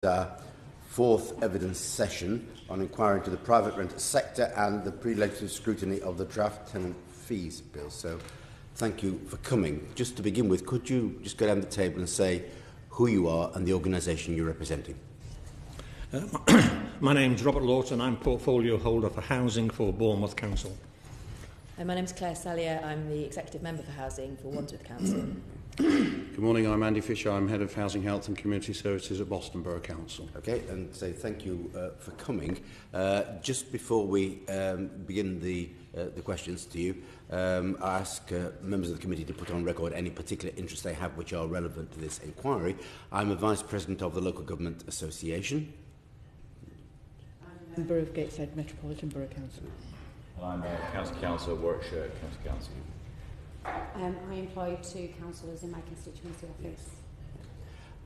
Our fourth evidence session on inquiry into the private rental sector and the pre-legislative scrutiny of the draft tenant fees bill. So thank you for coming. Just to begin with, could you just go down the table and say who you are and the organisation you're representing? My name's Robert Lawton. I'm portfolio holder for housing for Bournemouth Council. My name's Claire Sallier. I'm the executive member for housing for Wandsworth Council. Good morning, I'm Andy Fisher. I'm Head of Housing, Health and Community Services at Boston Borough Council. Okay, and say thank you for coming. Just before we begin the questions to you, I ask members of the committee to put on record any particular interests they have which are relevant to this inquiry. I'm a Vice President of the Local Government Association. I'm a member of Gateshead Metropolitan Borough Council. I'm a County Councillor at Warwickshire County Council. I employ 2 councillors in my constituency office.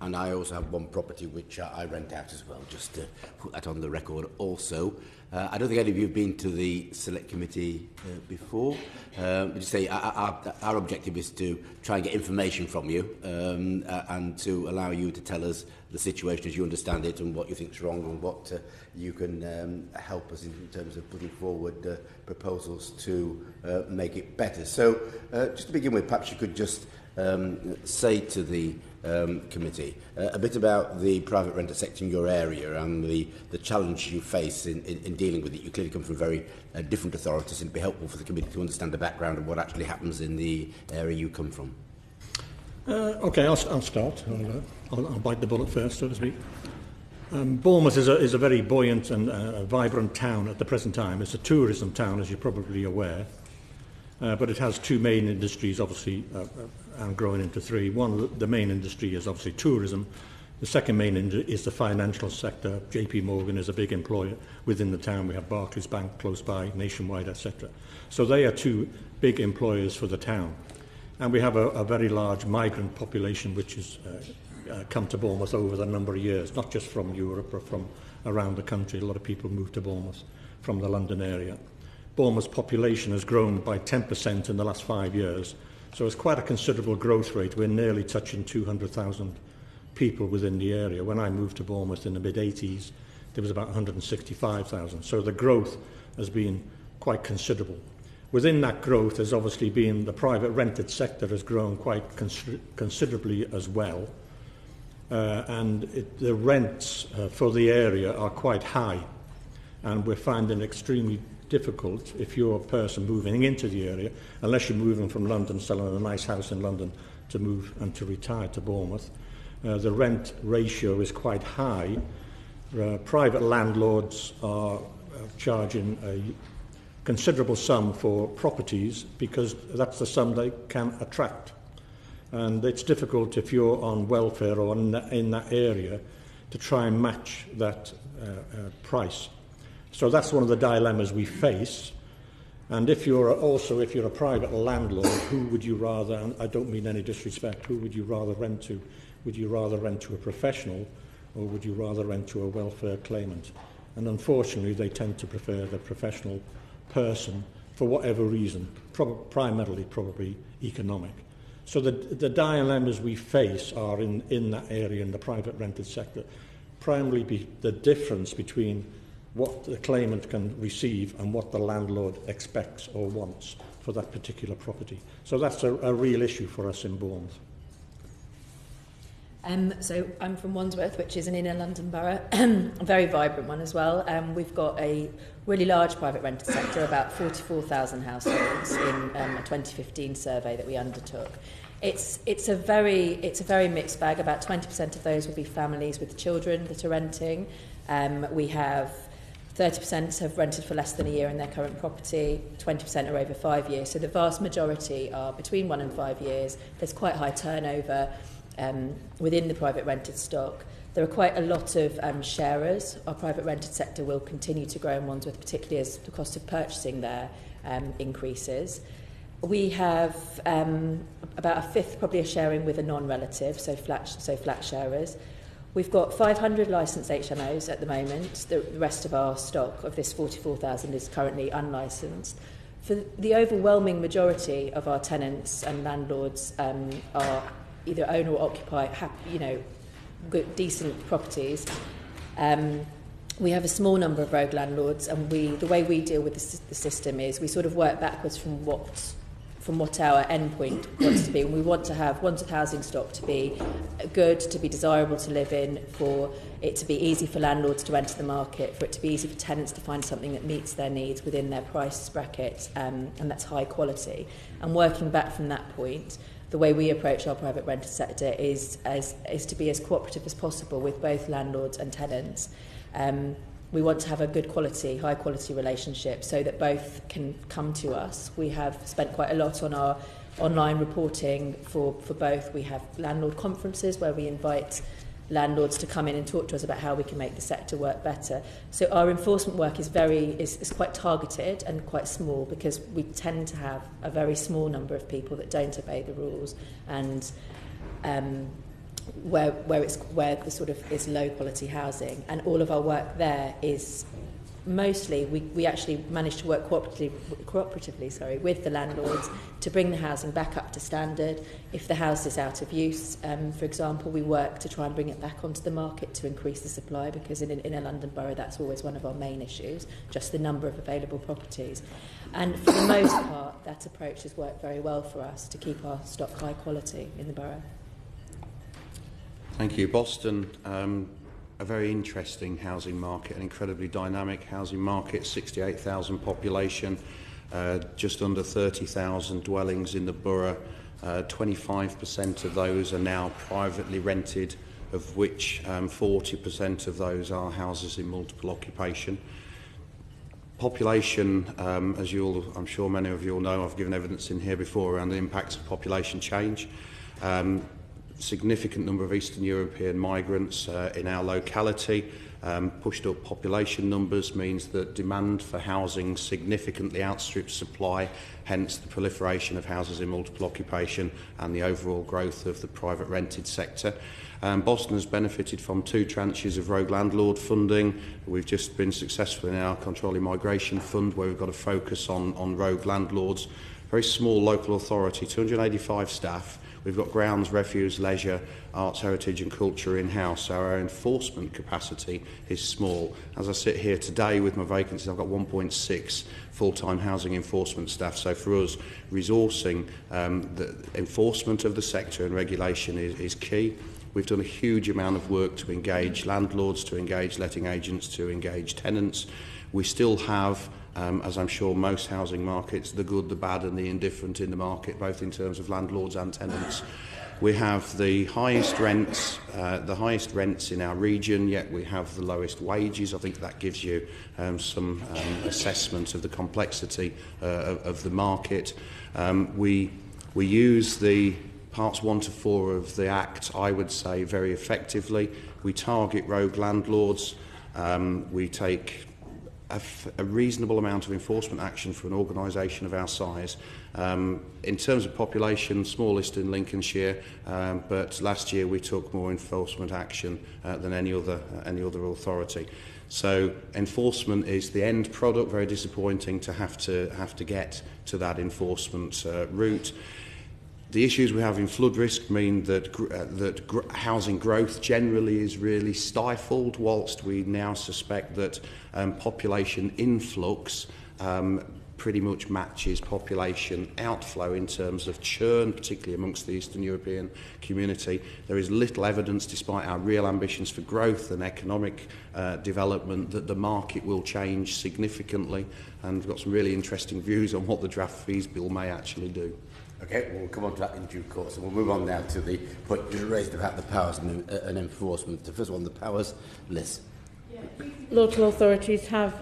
And I also have one property which I rent out as well, just to put that on the record also. I don't think any of you have been to the Select Committee before. Just say our objective is to try and get information from you and to allow you to tell us the situation as you understand it and what you think is wrong and what you can help us in terms of putting forward proposals to make it better. So just to begin with, perhaps you could just say to the committee a bit about the private rental sector in your area and the challenge you face in dealing with it. You clearly come from very different authorities, and it'd be helpful for the committee to understand the background of what actually happens in the area you come from. Okay, I'll start. I'll bite the bullet first, so to speak. Bournemouth is a very buoyant and vibrant town at the present time. It's a tourism town, as you're probably aware. But it has 2 main industries, obviously, and growing into 3. One, the main industry is obviously tourism. The second main is the financial sector. JP Morgan is a big employer within the town. We have Barclays Bank close by, Nationwide, etc. So they are 2 big employers for the town. And we have a very large migrant population which has come to Bournemouth over the number of years, not just from Europe but from around the country. A lot of people move to Bournemouth from the London area. Bournemouth's population has grown by 10% in the last 5 years, so it's quite a considerable growth rate. We're nearly touching 200,000 people within the area. When I moved to Bournemouth in the mid-80s, there was about 165,000, so the growth has been quite considerable. Within that growth has obviously been the private rented sector has grown quite considerably as well, and the rents for the area are quite high, and we're finding it extremely difficult if you're a person moving into the area, unless you're moving from London, selling a nice house in London, to move and to retire to Bournemouth. The rent ratio is quite high. Private landlords are charging a considerable sum for properties because that's the sum they can attract. And it's difficult if you're on welfare or in that area to try and match that price. So that's one of the dilemmas we face. And if you're a private landlord, who would you rather, and I don't mean any disrespect, who would you rather rent to? Would you rather rent to a professional or would you rather rent to a welfare claimant? And unfortunately, they tend to prefer the professional person for whatever reason, primarily probably economic. So the dilemmas we face are in that area, in the private rented sector, primarily the difference between what the claimant can receive and what the landlord expects or wants for that particular property. So that's a real issue for us in Bournemouth. So I'm from Wandsworth, which is an inner London borough, a very vibrant one as well. We've got a really large private rented sector, about 44,000 households in a 2015 survey that we undertook. It's a very mixed bag. About 20% of those will be families with children that are renting. We have 30% have rented for less than a year in their current property, 20% are over 5 years. So the vast majority are between 1 and 5 years. There's quite high turnover within the private rented stock. There are quite a lot of sharers. Our private rented sector will continue to grow in Wandsworth, particularly as the cost of purchasing there increases. We have about a fifth probably are sharing with a non-relative, so flat sharers. We've got 500 licensed HMOs at the moment. The rest of our stock of this 44,000 is currently unlicensed. For the overwhelming majority of our tenants and landlords are either own or occupy, good, decent properties. We have a small number of rogue landlords, and the way we deal with the system is we sort of work backwards from what our endpoint wants to be. And we want housing stock to be good, to be desirable to live in, for it to be easy for landlords to enter the market, for it to be easy for tenants to find something that meets their needs within their price bracket, and that's high quality. And working back from that point, the way we approach our private rented sector is to be as cooperative as possible with both landlords and tenants. We want to have a good quality, high quality relationship so that both can come to us. We have spent quite a lot on our online reporting for both. We have landlord conferences where we invite landlords to come in and talk to us about how we can make the sector work better. So our enforcement work is quite targeted and quite small, because we tend to have a very small number of people that don't obey the rules, and where the sort of is low quality housing, and all of our work there is mostly we actually manage to work cooperatively with the landlords to bring the housing back up to standard. If the house is out of use, for example, we work to try and bring it back onto the market to increase the supply, because in a London borough that's always one of our main issues, just the number of available properties. And for the most part, that approach has worked very well for us to keep our stock high quality in the borough. Thank you. Boston, a very interesting housing market, an incredibly dynamic housing market, 68,000 population, just under 30,000 dwellings in the borough. 25% of those are now privately rented, of which 40% of those are houses in multiple occupation. Population, as I'm sure many of you all know, I've given evidence in here before around the impacts of population change. Significant number of Eastern European migrants in our locality. Pushed up population numbers means that demand for housing significantly outstrips supply, hence the proliferation of houses in multiple occupation and the overall growth of the private rented sector. Boston has benefited from 2 tranches of rogue landlord funding. We've just been successful in our controlling migration fund, where we've got a focus on rogue landlords. Very small local authority, 285 staff. We've got grounds, refuse, leisure, arts, heritage and culture in-house, so our enforcement capacity is small. As I sit here today with my vacancies, I've got 1.6 full-time housing enforcement staff, so for us, resourcing the enforcement of the sector and regulation is key. We've done a huge amount of work to engage landlords, to engage letting agents, to engage tenants. We still have, as I'm sure most housing markets, the good, the bad and the indifferent in the market, both in terms of landlords and tenants. We have the highest rents in our region, yet we have the lowest wages. I think that gives you some assessment of the complexity of the market. We use the parts 1 to 4 of the Act, I would say, very effectively. We target rogue landlords. We take a reasonable amount of enforcement action for an organisation of our size. In terms of population, smallest in Lincolnshire, but last year we took more enforcement action than any other authority. So enforcement is the end product. Very disappointing to have to get to that enforcement route. The issues we have in flood risk mean that housing growth generally is really stifled, whilst we now suspect that population influx pretty much matches population outflow in terms of churn, particularly amongst the Eastern European community. There is little evidence, despite our real ambitions for growth and economic development, that the market will change significantly, and we've got some really interesting views on what the draft fees bill may actually do. Okay, we'll come on to that in due course, and we'll move on now to the point you raised about the powers and enforcement. The first one, the powers, Liz. Local authorities have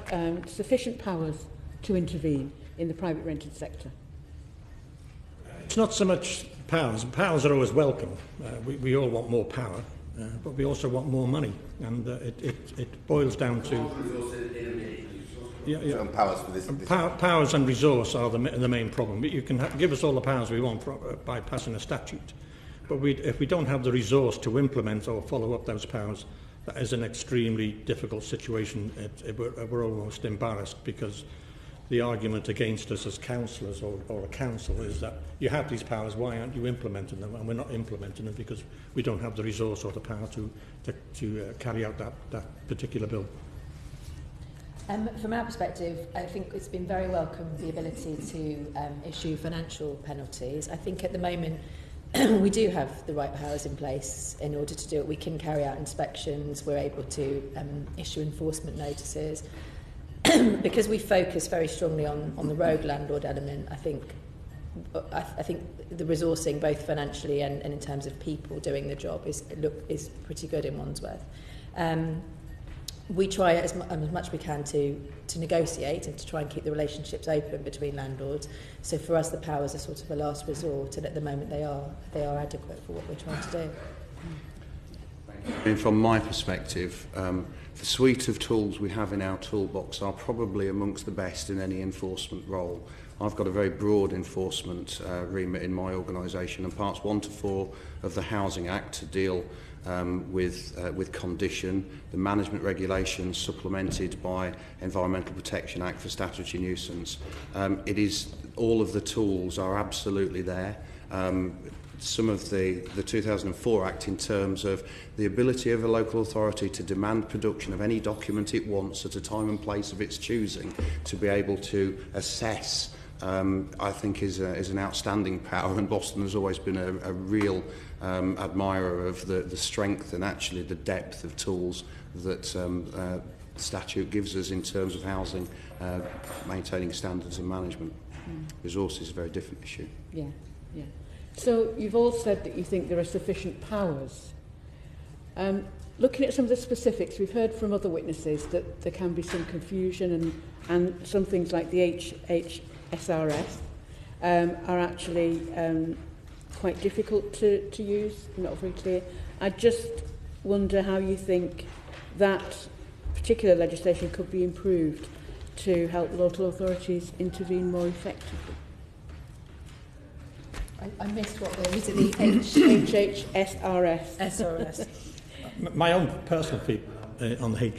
sufficient powers to intervene in the private rented sector. It's not so much powers. Powers are always welcome. We all want more power, but we also want more money, and it boils down to... Powers for this. Powers and resource are the main problem. You can give us all the powers we want by passing a statute, but if we don't have the resource to implement or follow up those powers, that is an extremely difficult situation. We're almost embarrassed, because the argument against us as councillors or a council is that you have these powers, why aren't you implementing them? And we're not implementing them because we don't have the resource or the power to carry out that particular bill. From our perspective, I think it's been very welcome, the ability to issue financial penalties. I think at the moment we do have the right powers in place in order to do it. We can carry out inspections, we're able to issue enforcement notices. Because we focus very strongly on the rogue landlord element, I think the resourcing, both financially and in terms of people doing the job, is pretty good in Wandsworth. We try as much as we can to negotiate and to try and keep the relationships open between landlords. So for us, the powers are sort of a last resort, and at the moment they are adequate for what we're trying to do. And from my perspective, the suite of tools we have in our toolbox are probably amongst the best in any enforcement role. I've got a very broad enforcement remit in my organisation, and parts 1 to 4 of the Housing Act to deal with condition, the management regulations supplemented by Environmental Protection Act for statutory nuisance. It is, all of the tools are absolutely there. Some of the 2004 Act in terms of the ability of a local authority to demand production of any document it wants at a time and place of its choosing, to be able to assess, I think is an outstanding power, and Boston has always been a real admirer of the strength and actually the depth of tools that the statute gives us in terms of housing, maintaining standards and management. Resources is a very different issue. Yeah, yeah. So you've all said that you think there are sufficient powers. Looking at some of the specifics, we've heard from other witnesses that there can be some confusion, and some things like the HHSRS are actually quite difficult to use, not very clear. I just wonder how you think that particular legislation could be improved to help local authorities intervene more effectively. I missed what was it, the HHSRS. SRS. My own personal feedback on the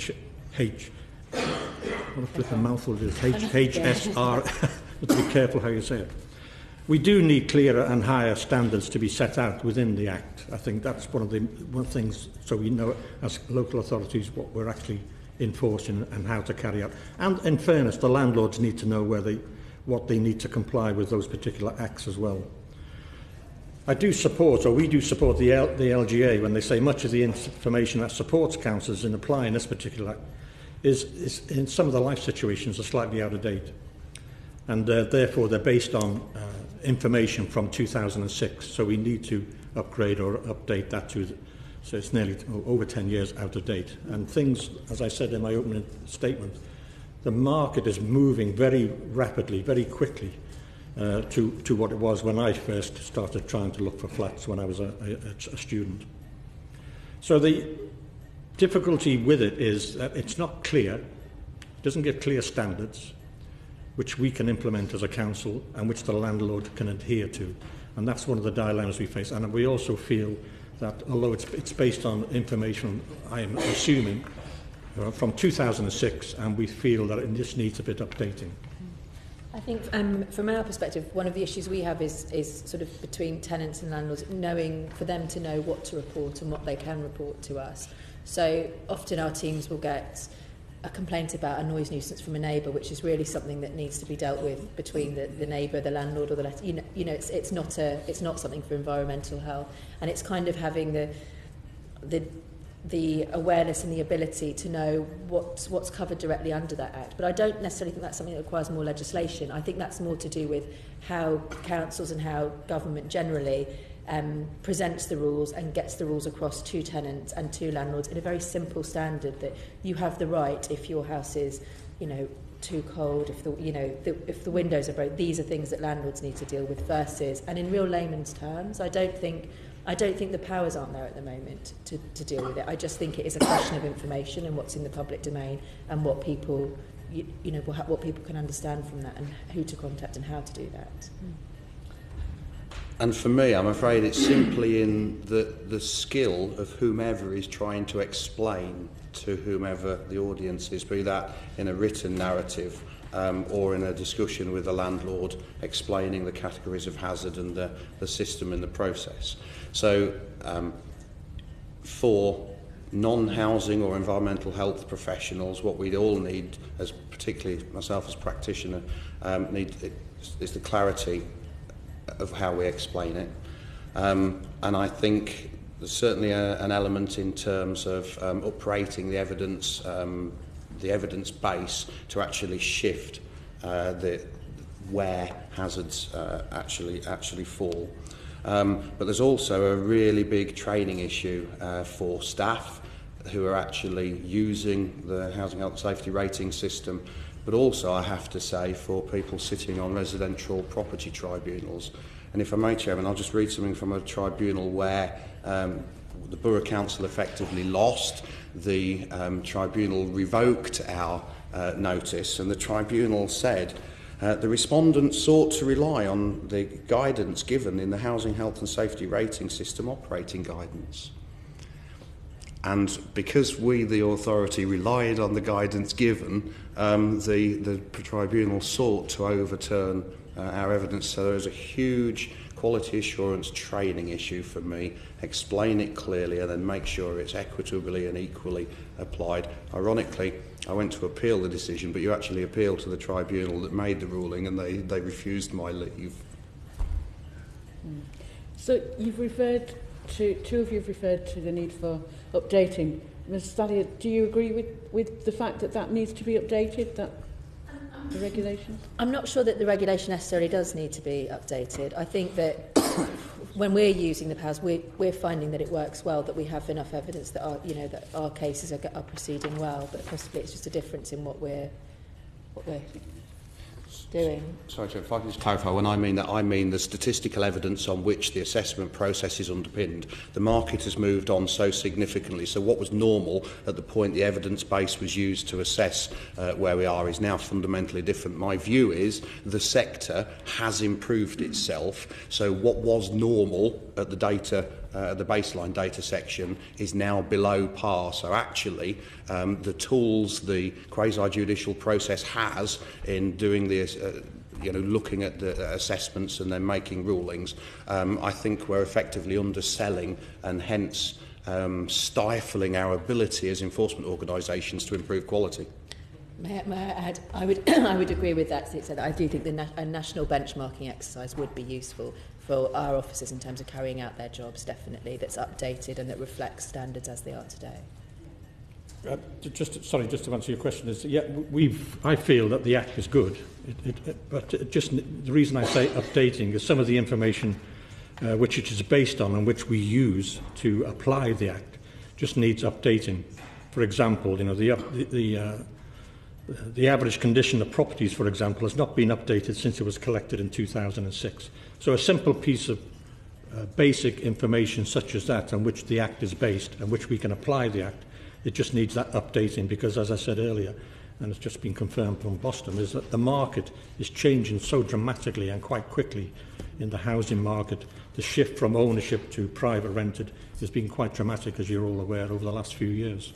what a flipping mouthful it is, HHSR, to be careful how you say it. We do need clearer and higher standards to be set out within the Act. I think that's one of the things, so we know as local authorities what we're actually enforcing and how to carry out. And in fairness, the landlords need to know what they need to comply with those particular acts as well. I do support, or we do support the LGA when they say much of the information that supports councils in applying this particular act is in some of the life situations are slightly out of date. And therefore they're based on information from 2006. So we need to upgrade or update that so it's nearly over 10 years out of date. And things, as I said in my opening statement, the market is moving very rapidly, very quickly. To what it was when I first started trying to look for flats when I was a student. So the difficulty with it is that it's not clear, it doesn't give clear standards which we can implement as a council and which the landlord can adhere to. And that's one of the dilemmas we face. And we also feel that although it's based on information, I am assuming, from 2006, and we feel that it just needs a bit updating. I think from our perspective, one of the issues we have is sort of between tenants and landlords, for them to know what to report and what they can report to us. So often our teams will get a complaint about a noise nuisance from a neighbour, which is really something that needs to be dealt with between the neighbour, the landlord, or it's not something for environmental health, and it's kind of having the awareness and the ability to know what's covered directly under that Act. But I don't necessarily think that's something that requires more legislation. I think that's more to do with how councils and how government generally presents the rules and gets the rules across to tenants and to landlords in a very simple standard that you have the right, if your house is, too cold, if the windows are broken, these are things that landlords need to deal with versus, and in real layman's terms, I don't think the powers aren't there at the moment to deal with it. I just think it is a question of information and what's in the public domain and what people, what people can understand from that and who to contact and how to do that. And for me, I'm afraid it's simply in the skill of whomever is trying to explain to whomever the audience is, be that in a written narrative or in a discussion with the landlord explaining the categories of hazard and the system in the process. So for non-housing or environmental health professionals, what we all need, as particularly myself as practitioner, is the clarity of how we explain it. And I think there's certainly an element in terms of uprating the evidence base to actually shift where hazards actually fall. But there's also a really big training issue for staff who are actually using the Housing Health and Safety rating system, but also, I have to say, for people sitting on residential property tribunals. And if I may, Chairman, I'll just read something from a tribunal where the Borough Council effectively lost. The tribunal revoked our notice, and the tribunal said the respondent sought to rely on the guidance given in the Housing Health and Safety rating system operating guidance. And because we, the authority, relied on the guidance given, the tribunal sought to overturn our evidence. So there is a huge quality assurance training issue for me. Explain it clearly and then make sure it's equitably and equally applied. Ironically, I went to appeal the decision, but you actually appealed to the tribunal that made the ruling, and they refused my leave. So you've referred to, two of you have referred to the need for updating. Ms. Stallion, do you agree with the fact that that needs to be updated, that the regulation? I'm not sure that the regulation necessarily does need to be updated. I think that when we're using the powers, we're finding that it works well, that we have enough evidence that our cases are proceeding well, but possibly it's just a difference in what we're doing. Sorry, Chair, if I can just clarify, when I mean that, I mean the statistical evidence on which the assessment process is underpinned. The market has moved on so significantly, so what was normal at the point the evidence base was used to assess where we are is now fundamentally different. My view is the sector has improved itself, so what was normal at the data the baseline data section is now below par. So actually, the tools the quasi-judicial process has in doing this, looking at the assessments and then making rulings, I think we're effectively underselling and hence stifling our ability as enforcement organisations to improve quality. May I add, I would agree with that. So I do think a national benchmarking exercise would be useful for our officers in terms of carrying out their jobs, definitely, that's updated and that reflects standards as they are today. Just to answer your question, I feel that the Act is good, but the reason I say updating is some of the information which it is based on and which we use to apply the Act just needs updating. For example, the average condition of properties, for example, has not been updated since it was collected in 2006. So a simple piece of basic information such as that on which the Act is based and which we can apply the Act, it just needs that updating because, as I said earlier, and it's just been confirmed from Boston, is that the market is changing so dramatically and quite quickly in the housing market. The shift from ownership to private rented has been quite dramatic, as you're all aware, over the last few years.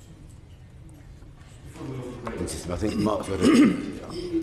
I think Mark's got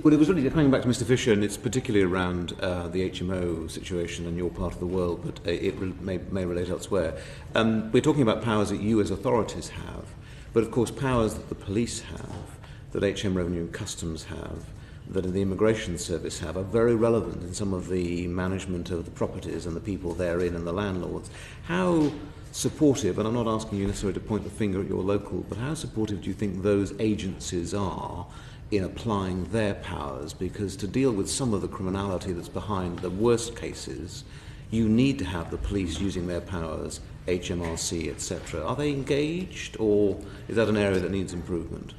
Well, it was really coming back to Mr. Fisher, and it's particularly around the HMO situation in your part of the world, but it may relate elsewhere. We're talking about powers that you as authorities have, but of course powers that the police have, that HM Revenue and Customs have, that the Immigration Service have, are very relevant in some of the management of the properties and the people therein and the landlords. How supportive, and I'm not asking you necessarily to point the finger at your local, but how supportive do you think those agencies are in applying their powers? Because to deal with some of the criminality that's behind the worst cases, you need to have the police using their powers, HMRC, etc. Are they engaged, or is that an area that needs improvement?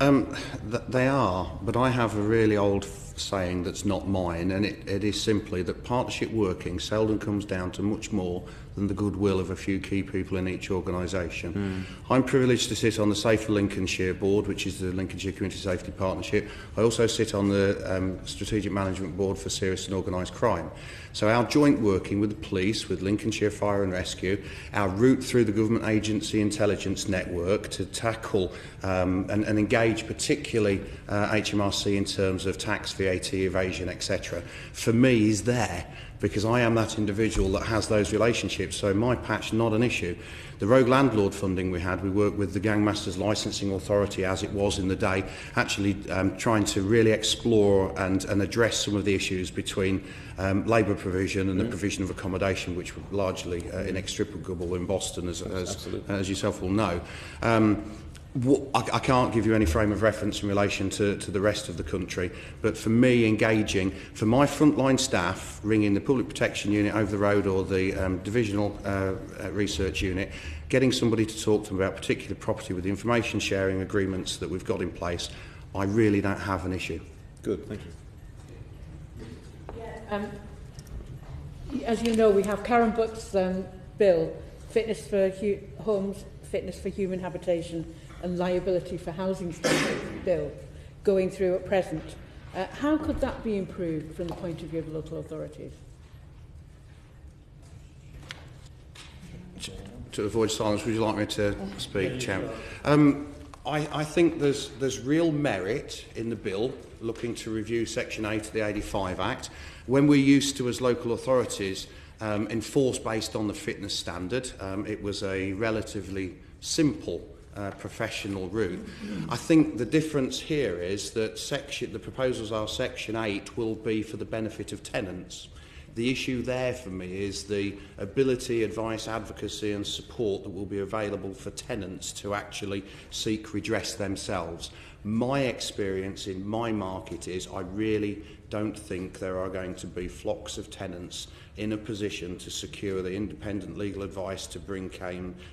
They are, but I have a really old saying that's not mine, and it is simply that partnership working seldom comes down to much more than the goodwill of a few key people in each organisation. I'm privileged to sit on the Safer Lincolnshire Board, which is the Lincolnshire Community Safety Partnership. I also sit on the Strategic Management Board for Serious and Organised Crime. So our joint working with the police, with Lincolnshire Fire and Rescue, our route through the government agency intelligence network to tackle and engage particularly HMRC in terms of tax, VAT, evasion, etc., for me is there, because I am that individual that has those relationships. So my patch, not an issue. The rogue landlord funding we worked with the Gangmasters Licensing Authority as it was in the day, actually trying to really explore and address some of the issues between labour provision and the provision of accommodation, which were largely inextricable in Boston, as yourself will know. I can't give you any frame of reference in relation to the rest of the country, but for me, engaging, for my frontline staff, ringing the Public Protection Unit over the road or the Divisional Research Unit, getting somebody to talk to them about particular property with the information sharing agreements that we've got in place, I really don't have an issue. Good, thank you. As you know, we have Karen Buck's bill, Fitness for Homes, Fitness for Human Habitation and Liability for Housing Standards bill going through at present. How could that be improved from the point of view of local authorities? To avoid silence, would you like me to speak, Chairman? I think there's real merit in the bill looking to review Section 8 of the 85 Act. When we're used to, as local authorities, enforce based on the fitness standard, it was a relatively simple professional route. I think the difference here is that the proposals are Section 8 will be for the benefit of tenants. The issue there for me is the ability, advice, advocacy and support that will be available for tenants to actually seek redress themselves. My experience in my market is I really don't think there are going to be flocks of tenants in a position to secure the independent legal advice to bring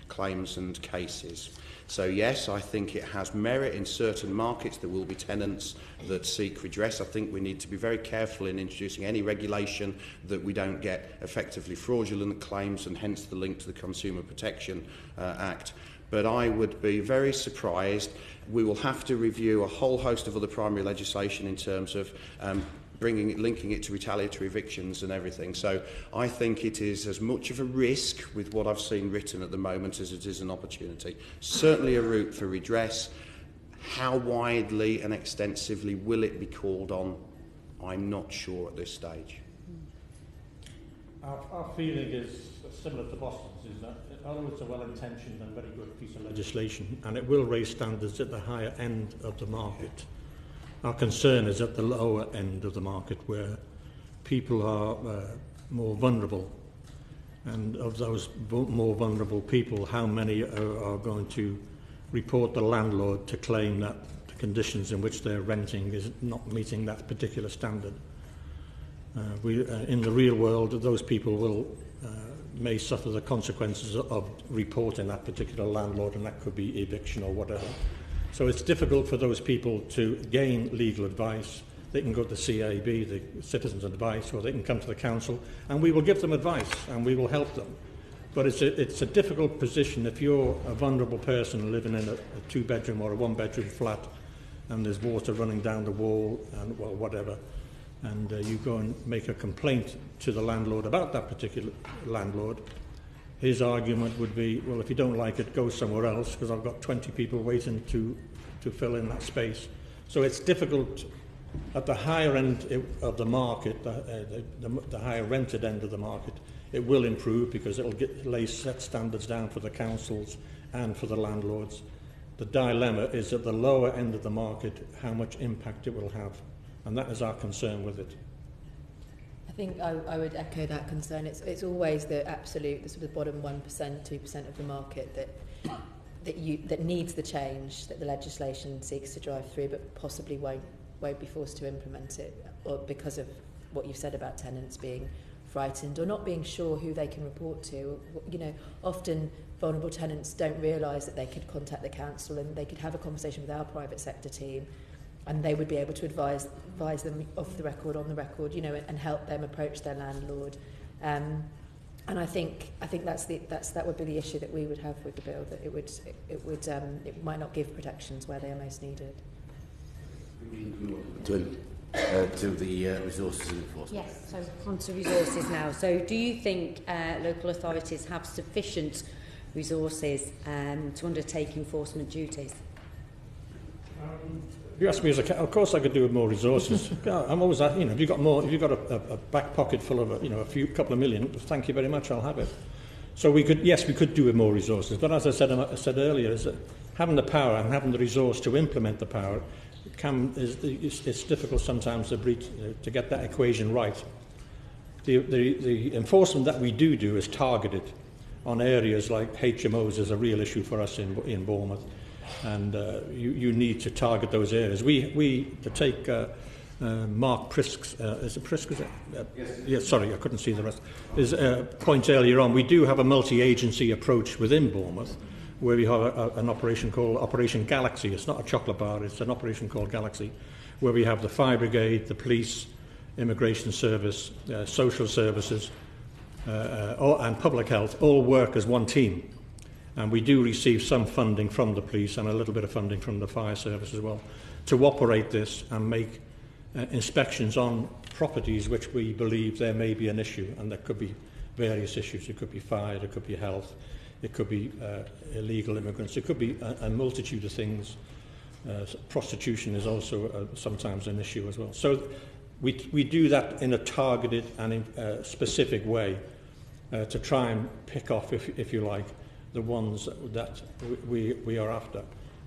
claims and cases. So yes, I think it has merit in certain markets. There will be tenants that seek redress. I think we need to be very careful in introducing any regulation that we don't get effectively fraudulent claims, and hence the link to the Consumer Protection Act. But I would be very surprised. We will have to review a whole host of other primary legislation in terms of linking it to retaliatory evictions and everything. So I think it is as much of a risk with what I've seen written at the moment as it is an opportunity. Certainly a route for redress. How widely and extensively will it be called on? I'm not sure at this stage. Our feeling is similar to Boston's, is that although it's a well-intentioned and very good piece of legislation, and it will raise standards at the higher end of the market, our concern is at the lower end of the market where people are more vulnerable. And of those more vulnerable people, how many are going to report the landlord to claim that the conditions in which they're renting is not meeting that particular standard? In the real world, those people may suffer the consequences of reporting that particular landlord, and that could be eviction or whatever. So it's difficult for those people to gain legal advice. They can go to the CAB, the Citizens Advice, or they can come to the council, and we will give them advice and we will help them. But it's a difficult position if you're a vulnerable person living in a two-bedroom or a one-bedroom flat and there's water running down the wall and whatever, and you go and make a complaint to the landlord about that particular landlord. His argument would be, well, if you don't like it, go somewhere else, because I've got 20 people waiting to fill in that space. So it's difficult at the higher end of the market, the higher rented end of the market. It will improve because it will lay set standards down for the councils and for the landlords. The dilemma is at the lower end of the market how much impact it will have, and that is our concern with it. I think I would echo that concern. It's always the sort of bottom 1%, 2% of the market that needs the change that the legislation seeks to drive through, but possibly won't be forced to implement it, or because of what you've said about tenants being frightened or not being sure who they can report to. You know, often vulnerable tenants don't realise that they could contact the council and they could have a conversation with our private sector team, and they would be able to advise them off the record, on the record, you know, and help them approach their landlord. And I think that would be the issue that we would have with the bill, that it might not give protections where they are most needed. To the resources and enforcement. Yes, so on to resources now. So do you think local authorities have sufficient resources to undertake enforcement duties? If you ask me, of course I could do with more resources. I'm always, if you've got more, if you've got a back pocket full of, a couple of million, thank you very much, I'll have it. So we could do with more resources. But as I said earlier, is that having the power and having the resource to implement the power it's difficult sometimes to get that equation right. The enforcement that we do is targeted on areas like HMOs is a real issue for us in Bournemouth, and you need to target those areas. We to take Mark Prisk's, is it Prisk? Is it? Yes. Sorry, I couldn't see the rest. His point earlier on, we do have a multi-agency approach within Bournemouth, where we have an operation called Operation Galaxy. It's not a chocolate bar, it's an operation called Galaxy, where we have the fire brigade, the police, immigration service, social services, and public health all work as one team. And we do receive some funding from the police and a little bit of funding from the fire service as well to operate this and make inspections on properties which we believe there may be an issue, and there could be various issues. It could be fire, it could be health, it could be illegal immigrants, it could be a multitude of things. Prostitution is also sometimes an issue as well. So we do that in a targeted and in specific way to try and pick off, if you like, the ones that we are after.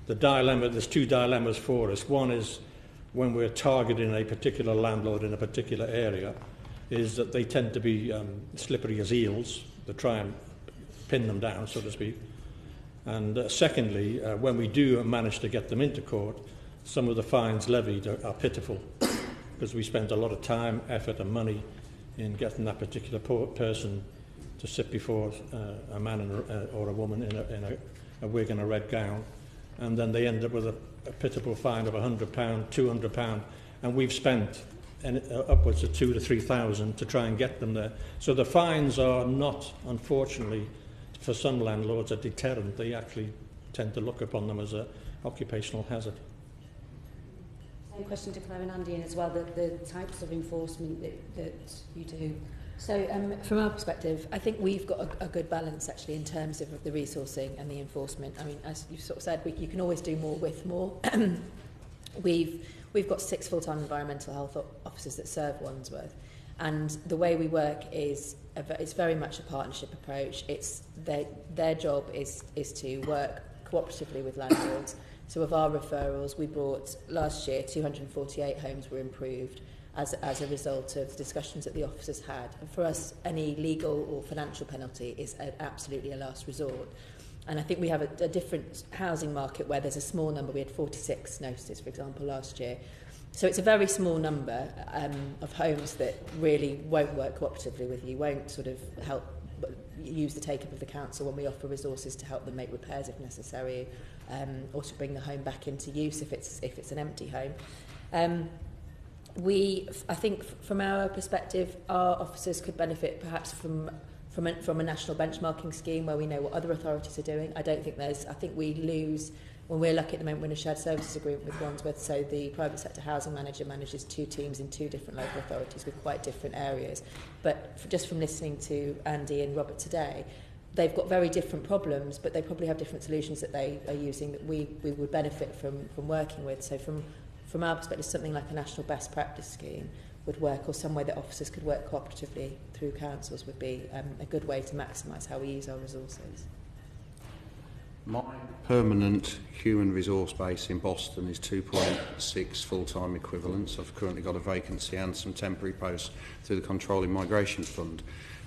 There's two dilemmas for us. One is when we're targeting a particular landlord in a particular area, is that they tend to be slippery as eels, to try and pin them down, so to speak. And secondly, when we do manage to get them into court, some of the fines levied are pitiful, because we spent a lot of time, effort and money in getting that particular person to sit before a man or a woman in a wig and a red gown, and then they end up with a pitiful fine of £100, £200, and we've spent upwards of 2,000 to 3,000 to try and get them there. So the fines are not, unfortunately, for some landlords, a deterrent. They actually tend to look upon them as an occupational hazard. Same question to Claire and Andy as well, the types of enforcement that you do. So from our perspective, I think we've got a good balance actually in terms of the resourcing and the enforcement. I mean, as you sort of said, you can always do more with more. We've got 6 full-time environmental health officers that serve Wandsworth, and the way we work is it's very much a partnership approach. It's their job is to work cooperatively with landlords. So of our referrals, we brought last year 248 homes were improved as a result of discussions that the officers had. And for us, any legal or financial penalty is absolutely a last resort. And I think we have a different housing market where there's a small number. We had 46 notices, for example, last year. So it's a very small number of homes that really won't work cooperatively with you, won't sort of help use the take-up of the council when we offer resources to help them make repairs if necessary, or to bring the home back into use if it's an empty home. I think from our perspective, our officers could benefit perhaps from a national benchmarking scheme where we know what other authorities are doing. I think we lose, when we're lucky at the moment, we're in a shared services agreement with Wandsworth, so the private sector housing manager manages 2 teams in 2 different local authorities with quite different areas. But just from listening to Andy and Robert today, they've got very different problems, but they probably have different solutions that they are using that we would benefit from working with. So from our perspective, something like a national best practice scheme would work, or some way that officers could work cooperatively through councils would be a good way to maximise how we use our resources. My permanent human resource base in Boston is 2.6 full-time equivalents. I've currently got a vacancy and some temporary posts through the Controlling Migration Fund.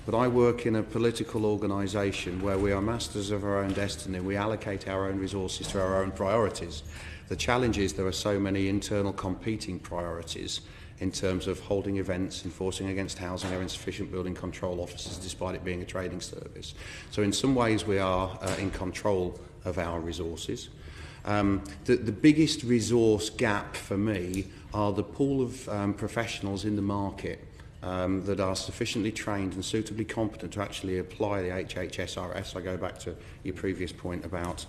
But I work in a political organisation where we are masters of our own destiny. We allocate our own resources to our own priorities. The challenge is there are so many internal competing priorities in terms of holding events, enforcing against housing or insufficient building control officers, despite it being a trading service. So in some ways we are in control of our resources. The biggest resource gap for me are the pool of professionals in the market that are sufficiently trained and suitably competent to actually apply the HHSRS. I go back to your previous point about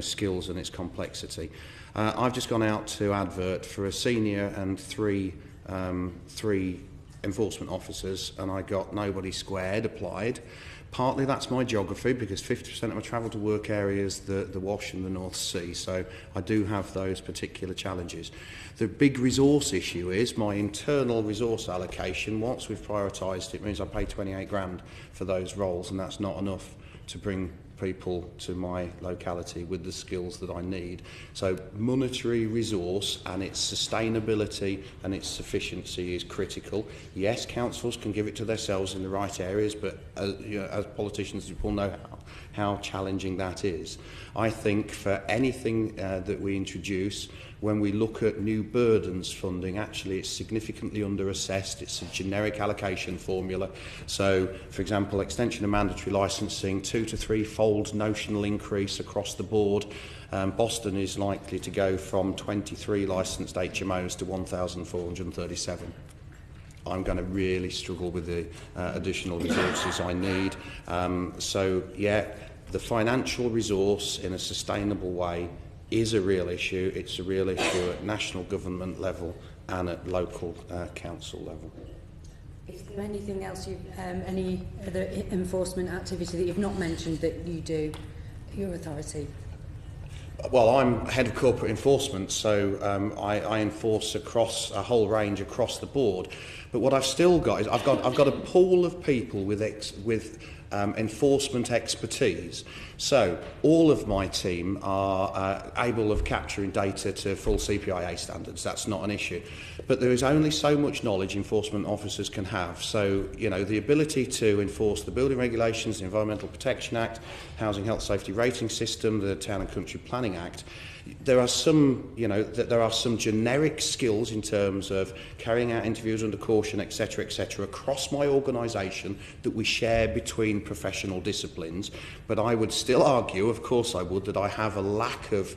skills and its complexity. I've just gone out to advert for a senior and three enforcement officers, and I got nobody squared applied. Partly that's my geography, because 50% of my travel to work area is the Wash and the North Sea, so I do have those particular challenges. The big resource issue is my internal resource allocation. Once we've prioritised it, means I pay 28 grand for those roles, and that's not enough to bring people to my locality with the skills that I need. So monetary resource and its sustainability and its sufficiency is critical. Yes, councils can give it to themselves in the right areas, but as politicians you will know how challenging that is. I think for anything that we introduce, when we look at new burdens funding, actually it's significantly under-assessed. It's a generic allocation formula. So, for example, extension of mandatory licensing, 2 to 3-fold notional increase across the board. Boston is likely to go from 23 licensed HMOs to 1,437. I'm going to really struggle with the additional resources I need. The financial resource in a sustainable way is a real issue. It's a real issue at national government level and at local council level. Is there anything else, any other enforcement activity that you've not mentioned that you do, your authority? Well, I'm head of corporate enforcement, so I enforce across a whole range across the board. But what I've still got is I've got a pool of people with enforcement expertise. So all of my team are able of capturing data to full CPIA standards. That's not an issue. But there is only so much knowledge enforcement officers can have. So, the ability to enforce the building regulations, the Environmental Protection Act, Housing Health Safety Rating System, the Town and Country Planning Act, there are some, there are some generic skills in terms of carrying out interviews under caution, etc., across my organisation that we share between professional disciplines. But I would still argue, of course I would, that I have a lack of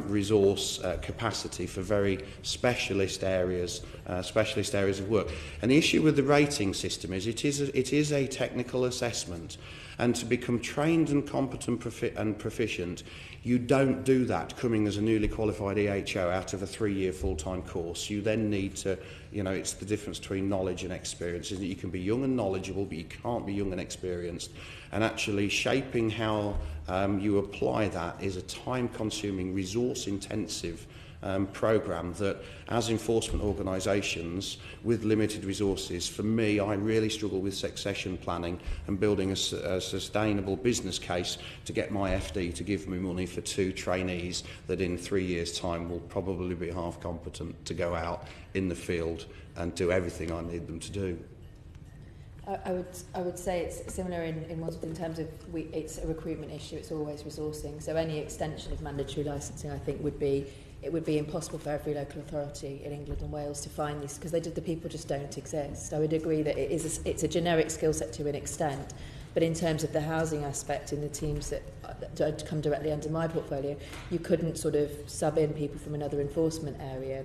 resource capacity for very specialist areas of work. And the issue with the rating system is it is a technical assessment. And to become trained and competent and proficient, you don't do that coming as a newly qualified EHO out of a 3-year full-time course. You then need to, it's the difference between knowledge and experience, is that you can be young and knowledgeable, but you can't be young and experienced. And actually shaping how you apply that is a time-consuming, resource-intensive programme that, as enforcement organisations with limited resources, for me, I really struggle with succession planning and building a sustainable business case to get my FD to give me money for 2 trainees that in 3 years' time will probably be half competent to go out in the field and do everything I need them to do. I would say it's similar in Wandsworth in terms of it's a recruitment issue. It's always resourcing. So any extension of mandatory licensing, I think, would be impossible for every local authority in England and Wales to find these, because the people just don't exist. I would agree that it's a generic skill set to an extent, but in terms of the housing aspect in the teams that come directly under my portfolio, you couldn't sort of sub in people from another enforcement area.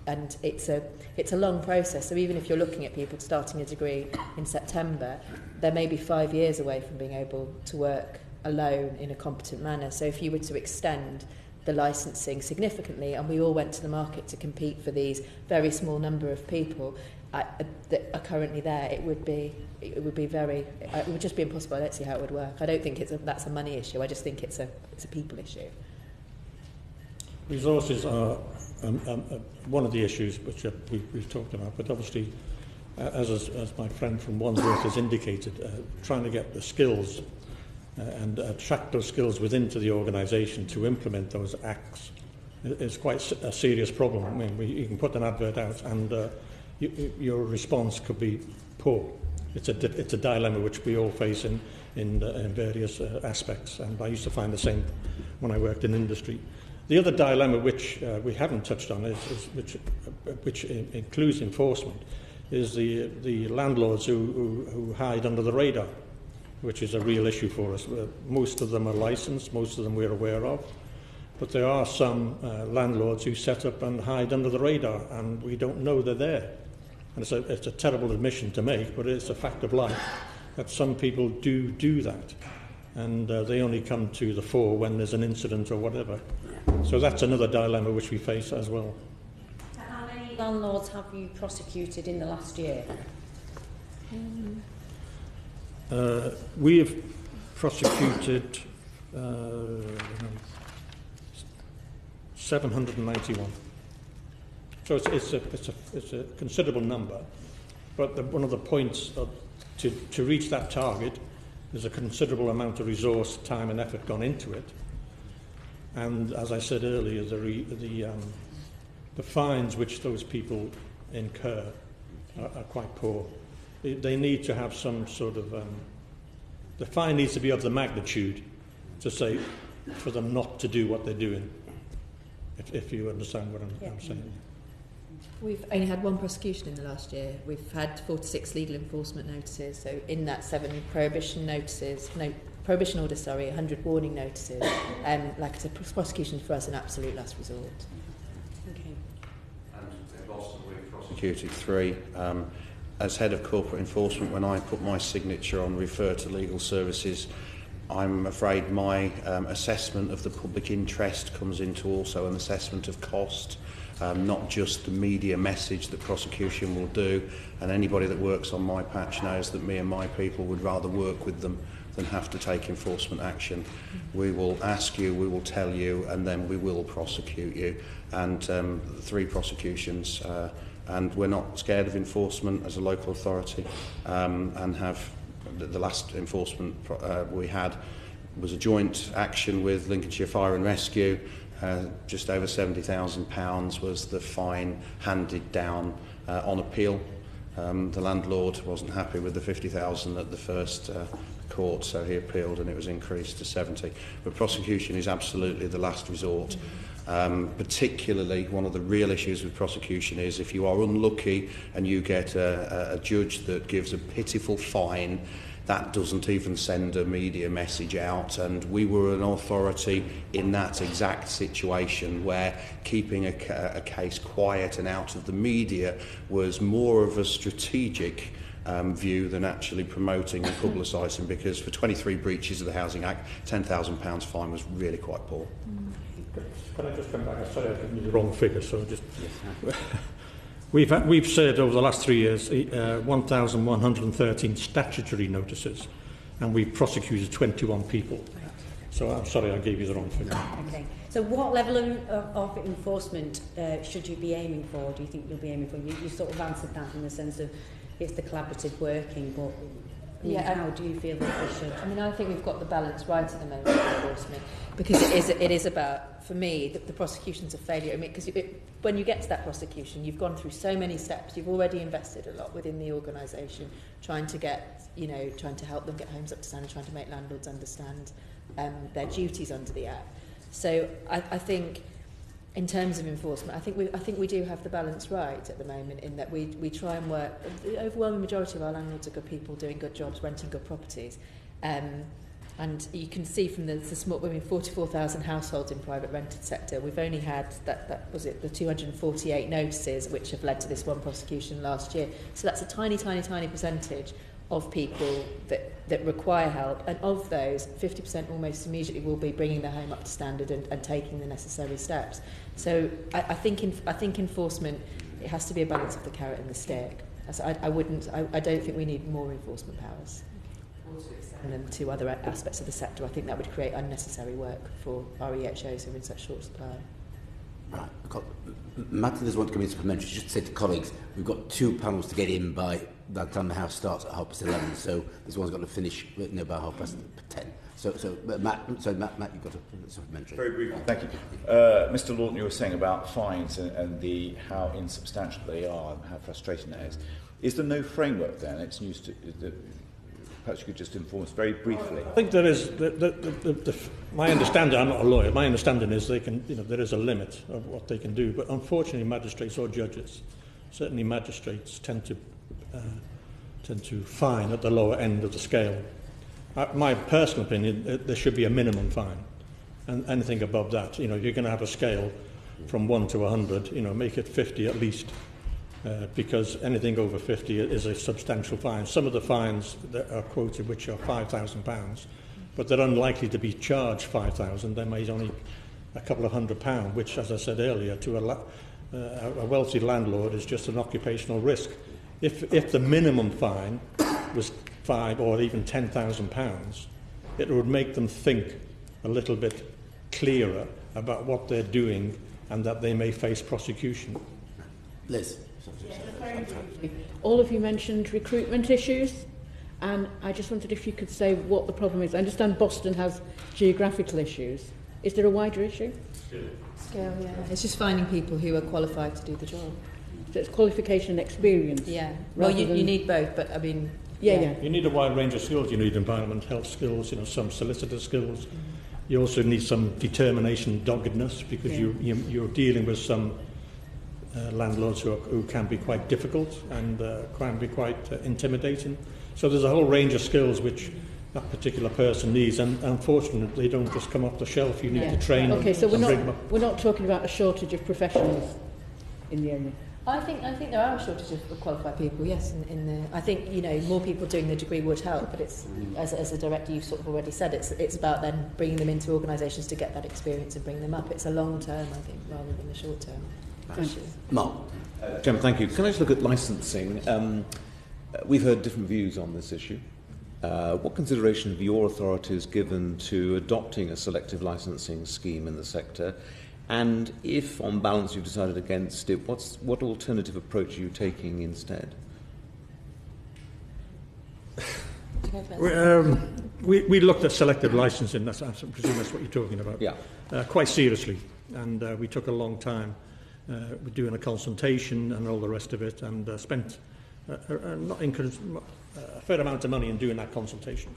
And it's a long process. So even if you're looking at people starting a degree in September, they may be 5 years away from being able to work alone in a competent manner. So if you were to extend the licensing significantly and we all went to the market to compete for these very small number of people that are currently there, it would just be impossible. I don't see how it would work. I don't think that's a money issue. I just think it's a people issue. Resources are one of the issues which we've talked about, but obviously, as my friend from Wandsworth has indicated, trying to get the skills and attract those skills within to the organisation to implement those acts is quite a serious problem. I mean, you can put an advert out and your response could be poor. It's a dilemma which we all face in various aspects, and I used to find the same when I worked in industry. The other dilemma which we haven't touched on which includes enforcement is the landlords who hide under the radar, which is a real issue for us. Most of them are licensed, most of them we're aware of, but there are some landlords who set up and hide under the radar and we don't know they're there. And it's a terrible admission to make, but it's a fact of life that some people do that. And they only come to the fore when there's an incident or whatever. So that's another dilemma which we face as well. So how many landlords have you prosecuted in the last year? We have prosecuted 791. So it's a considerable number. But one of the points to reach that target, there's a considerable amount of resource, time and effort gone into it. And as I said earlier, the fines which those people incur are quite poor. They need to have some sort of... the fine needs to be of the magnitude to say for them not to do what they're doing, if you understand what I'm saying. We've only had one prosecution in the last year. We've had 46 legal enforcement notices. So in that 7 prohibition notices, prohibition orders, 100 warning notices. Like I said, prosecution for us an absolute last resort. Okay. And in Boston we've prosecuted 3. As head of corporate enforcement, when I put my signature on refer to legal services, I'm afraid my assessment of the public interest comes into also an assessment of cost. Not just the media message that prosecution will do, and anybody that works on my patch knows that me and my people would rather work with them than have to take enforcement action. We will ask you, we will tell you, and then we will prosecute you. And 3 prosecutions, and we're not scared of enforcement as a local authority, and have the last enforcement we had was a joint action with Lincolnshire Fire and Rescue. Just over £70,000 was the fine handed down on appeal. The landlord wasn't happy with the £50,000 at the first court, so he appealed and it was increased to 70. But prosecution is absolutely the last resort. Particularly, one of the real issues with prosecution is if you are unlucky and you get a judge that gives a pitiful fine, that doesn't even send a media message out, and we were an authority in that exact situation where keeping a case quiet and out of the media was more of a strategic view than actually promoting and publicising, because for 23 breaches of the Housing Act, £10,000 fine was really quite poor. Can I just come back? I'm sorry I've given you the wrong figure, so just... We've said over the last 3 years 1,113 statutory notices, and we've prosecuted 21 people. So I'm sorry I gave you the wrong figure. Okay. So what level of enforcement should you be aiming for? Do you think you'll be aiming for? You sort of answered that in the sense of it's the collaborative working, but how do you feel that we should? I mean, I think we've got the balance right at the moment with enforcement, because it is about, for me, the prosecution's a failure. I mean, because when you get to that prosecution, you've gone through so many steps. You've already invested a lot within the organisation, trying to help them get homes up to standard, trying to make landlords understand their duties under the Act. So I think, in terms of enforcement, I think we do have the balance right at the moment, in that we try and work. The overwhelming majority of our landlords are good people doing good jobs, renting good properties. And you can see from the small, 44,000 households in private rented sector, we've only had the 248 notices which have led to this one prosecution last year. So that's a tiny percentage of people that require help, and of those, 50% almost immediately will be bringing their home up to standard and taking the necessary steps. So I think enforcement, it has to be a balance of the carrot and the stick. So I don't think we need more enforcement powers. And then 2 other aspects of the sector, I think that would create unnecessary work for our EHOs who are in such short supply. Right. Matt does want to come in supplementary. Just to say to colleagues, we've got 2 panels to get in by that time the House starts at 11:30. So this one's got to finish by 10:30. So Matt, you've got a supplementary. Very briefly, thank you. Mr. Lawton, you were saying about fines and how insubstantial they are and how frustrating that is. Is there no framework then? It's news to... Perhaps you could just inform us very briefly. I think there is. My understanding, I'm not a lawyer, my understanding is there is a limit of what they can do, but unfortunately magistrates or judges, certainly magistrates, tend to fine at the lower end of the scale. My personal opinion, there should be a minimum fine, and anything above that, you're going to have a scale from 1 to 100, make it 50 at least. because anything over 50 is a substantial fine. Some of the fines that are quoted, which are £5,000, but they're unlikely to be charged £5,000. They may only a couple of £100, which, as I said earlier, to a wealthy landlord is just an occupational risk. If the minimum fine was £5,000 or even £10,000, it would make them think a little bit clearer about what they're doing and that they may face prosecution. Liz. All of you mentioned recruitment issues, and I just wondered if you could say what the problem is. I understand Boston has geographical issues. Is there a wider issue? Scale, yeah. It's just finding people who are qualified to do the job. So it's qualification and experience. Yeah. Well, you need both, but I mean... Yeah. You need a wide range of skills. You need environment health skills, some solicitor skills. You also need some determination, doggedness, because you're dealing with some landlords who can be quite difficult and can be quite intimidating. So there's a whole range of skills which that particular person needs, and unfortunately they don't just come off the shelf. You need to train them. Okay, so bring them up. we're not talking about a shortage of professionals in the area. I think there are a shortage of qualified people. Yes, I think more people doing the degree would help, but it's as a director you've sort of already said, it's about then bringing them into organisations to get that experience and bring them up. It's a long term, I think, rather than a short term. Mark. Chairman, thank you. Can I just look at licensing? We've heard different views on this issue. What consideration have your authorities given to adopting a selective licensing scheme in the sector? And if, on balance, you've decided against it, what alternative approach are you taking instead? We looked at selective licensing, I presume that's what you're talking about, quite seriously. And we took a long time doing a consultation and all the rest of it, and spent a fair amount of money in doing that consultation.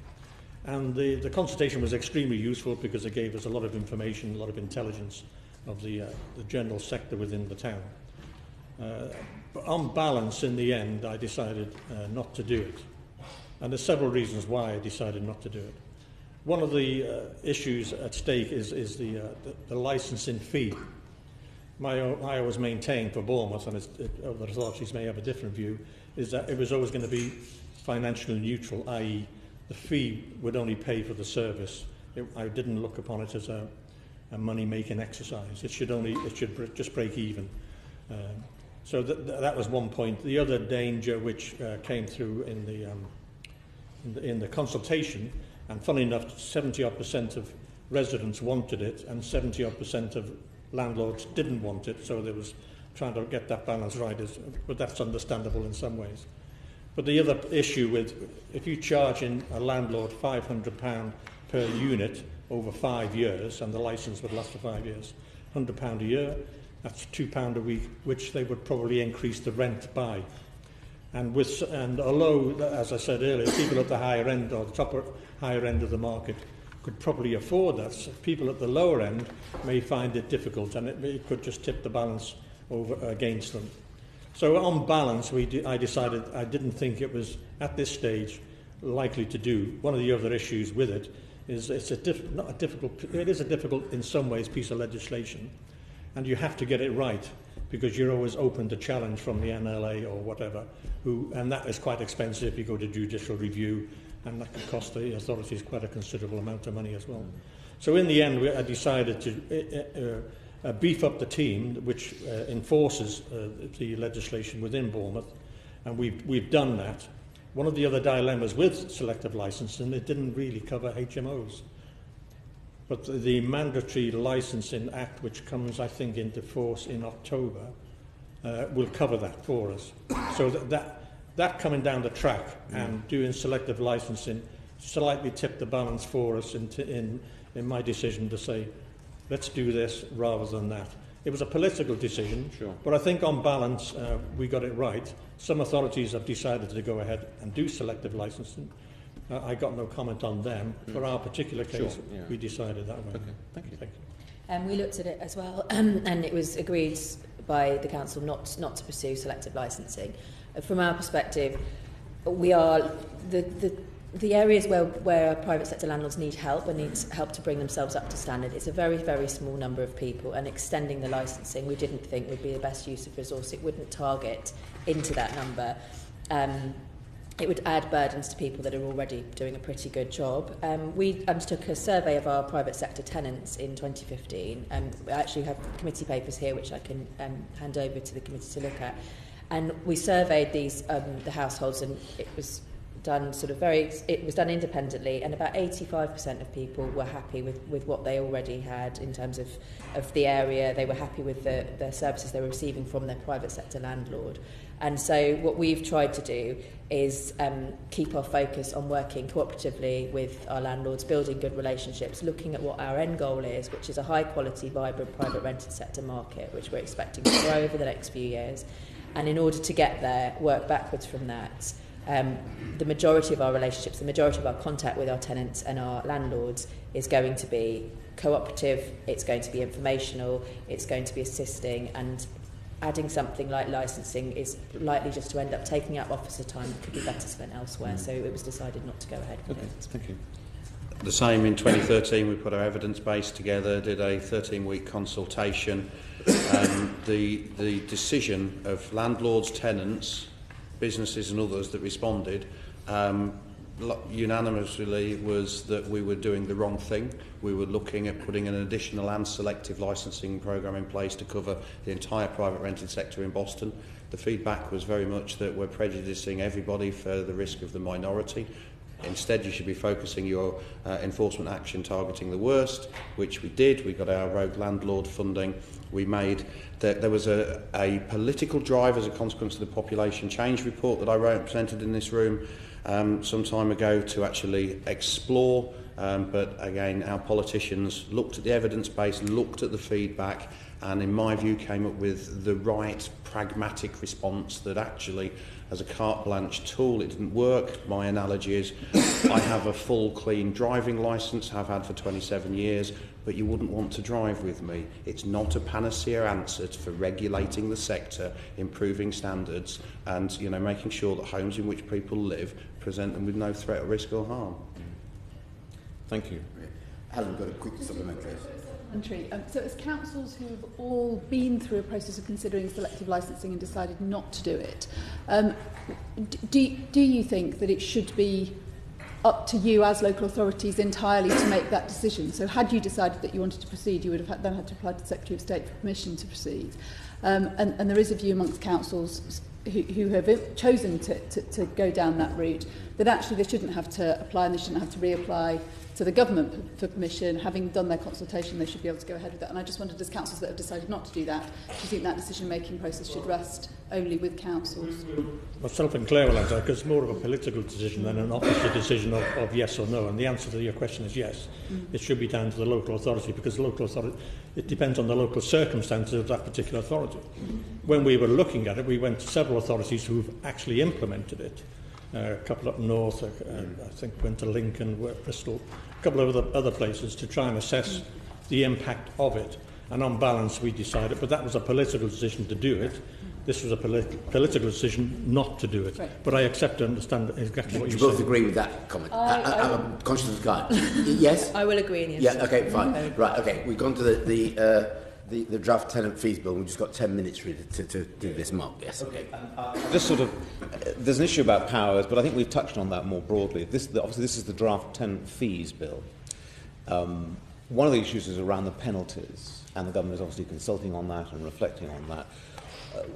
And the consultation was extremely useful because it gave us a lot of information, a lot of intelligence of the general sector within the town. But on balance, in the end, I decided not to do it. And there's several reasons why I decided not to do it. One of the issues at stake is the licensing fee. I always maintained for Bournemouth, and other authorities may have a different view, is that it was always going to be financially neutral, i.e. the fee would only pay for the service. I didn't look upon it as a money-making exercise. It should just break even. So that was one point. The other danger which came through in the consultation, and funnily enough, 70-odd% of residents wanted it, and 70-odd% of landlords didn't want it. So there was trying to get that balance right, but that's understandable in some ways. But the other issue with, if you charge in a landlord £500 per unit over 5 years, and the licence would last for 5 years, £100 a year, that's £2 a week, which they would probably increase the rent by. And although, as I said earlier, people at the higher end or the higher end of the market could probably afford that, so people at the lower end may find it difficult, and it could just tip the balance over against them. So on balance, I decided I didn't think it was, at this stage, likely to do. One of the other issues with it is it is a difficult, in some ways, piece of legislation, and you have to get it right, because you're always open to challenge from the NLA or whatever, and that is quite expensive if you go to judicial review, and that can cost the authorities quite a considerable amount of money as well. So in the end, I decided to beef up the team which enforces the legislation within Bournemouth, and we've done that. One of the other dilemmas with selective licensing, it didn't really cover HMOs. But the Mandatory Licensing Act, which comes, I think, into force in October, will cover that for us. So that coming down the track and doing selective licensing slightly tipped the balance for us in my decision to say, let's do this rather than that. It was a political decision, but I think on balance we got it right. Some authorities have decided to go ahead and do selective licensing. I got no comment on them. For our particular case, we decided that way. Okay, thank you. We looked at it as well, and it was agreed by the council not to pursue selective licensing. From our perspective, we are the areas where private sector landlords need help and need help to bring themselves up to standard, it's a very, very small number of people, and extending the licensing we didn't think would be the best use of resource. It wouldn't target into that number. It would add burdens to people that are already doing a pretty good job. We undertook a survey of our private sector tenants in 2015, and I actually have committee papers here which I can hand over to the committee to look at. And we surveyed these the households, and it was done independently, and about 85% of people were happy with what they already had in terms of the area. They were happy with the services they were receiving from their private sector landlord. And so what we've tried to do is keep our focus on working cooperatively with our landlords, building good relationships, looking at what our end goal is, which is a high quality, vibrant private rented sector market, which we're expecting to grow over the next few years. And in order to get there, work backwards from that. The majority of our relationships, the majority of our contact with our tenants and our landlords is going to be cooperative, it's going to be informational, it's going to be assisting, and adding something like licensing is likely just to end up taking up officer time that could be better spent elsewhere. So it was decided not to go ahead with it. Thank you. The same in 2013, we put our evidence base together, did a 13-week consultation. The decision of landlords, tenants, businesses and others that responded unanimously was that we were doing the wrong thing. We were looking at putting an additional and selective licensing programme in place to cover the entire private rented sector in Boston. The feedback was very much that we're prejudicing everybody for the risk of the minority. Instead, you should be focusing your enforcement action targeting the worst, which we did. We got our rogue landlord funding. We made that there was a political drive as a consequence of the population change report that I presented in this room some time ago to actually explore. But again, our politicians looked at the evidence base, looked at the feedback, and in my view came up with the right pragmatic response that actually, as a carte blanche tool, it didn't work. My analogy is I have a full clean driving licence, have had for 27 years, but you wouldn't want to drive with me. It's not a panacea answer for regulating the sector, improving standards, and making sure that homes in which people live present them with no threat, or risk or harm. Thank you. Helen, got a quick supplementary. So as councils who've all been through a process of considering selective licensing and decided not to do it, do you think that it should be up to you as local authorities entirely to make that decision? So had you decided that you wanted to proceed, you would have then had to apply to the Secretary of State for permission to proceed. And there is a view amongst councils who have chosen to go down that route that actually they shouldn't have to apply and they shouldn't have to reapply to the government for permission. Having done their consultation, they should be able to go ahead with that. And I just wondered, as councils that have decided not to do that, do you think that decision-making process should rest only with councils? Myself and Claire will answer, because it's more of a political decision than an officer decision of yes or no. And the answer to your question is yes. It should be down to the local authority, because the local authority, it depends on the local circumstances of that particular authority. When we were looking at it, we went to several authorities who've actually implemented it. A couple up north, I think went to Lincoln, Bristol, a couple of other places to try and assess the impact of it. And on balance, we decided, but that was a political decision to do it. This was a political decision not to do it. Right. But I accept and understand exactly what you said. Do you both agree with that comment? I'm conscious of time. Yes? I will agree in yes. Yeah, okay, fine. Right, okay, we've gone to the draft tenant fees bill. We've just got 10 minutes really to do this, Mark. Yes, okay. Just sort of, there's an issue about powers, but I think we've touched on that more broadly. Obviously, this is the draft tenant fees bill. One of the issues is around the penalties, and the government is obviously consulting on that and reflecting on that.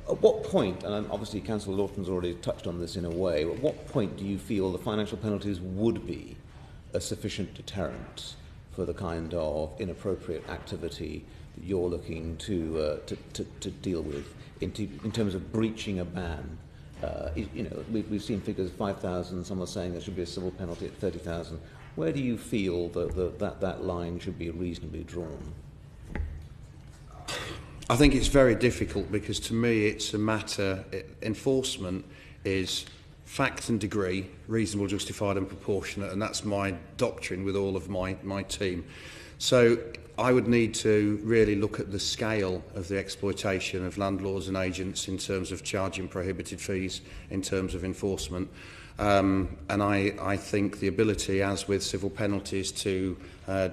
At what point, and obviously Councillor Lawton's already touched on this in a way, at what point do you feel the financial penalties would be a sufficient deterrent for the kind of inappropriate activity that you're looking to deal with in terms of breaching a ban? We've seen figures of 5,000, some are saying there should be a civil penalty at 30,000. Where do you feel that line should be reasonably drawn? I think it's very difficult because to me it's a matter, enforcement is fact and degree, reasonable, justified and proportionate, and that's my doctrine with all of my team. So I would need to really look at the scale of the exploitation of landlords and agents in terms of charging prohibited fees, in terms of enforcement. And I think the ability, as with civil penalties, to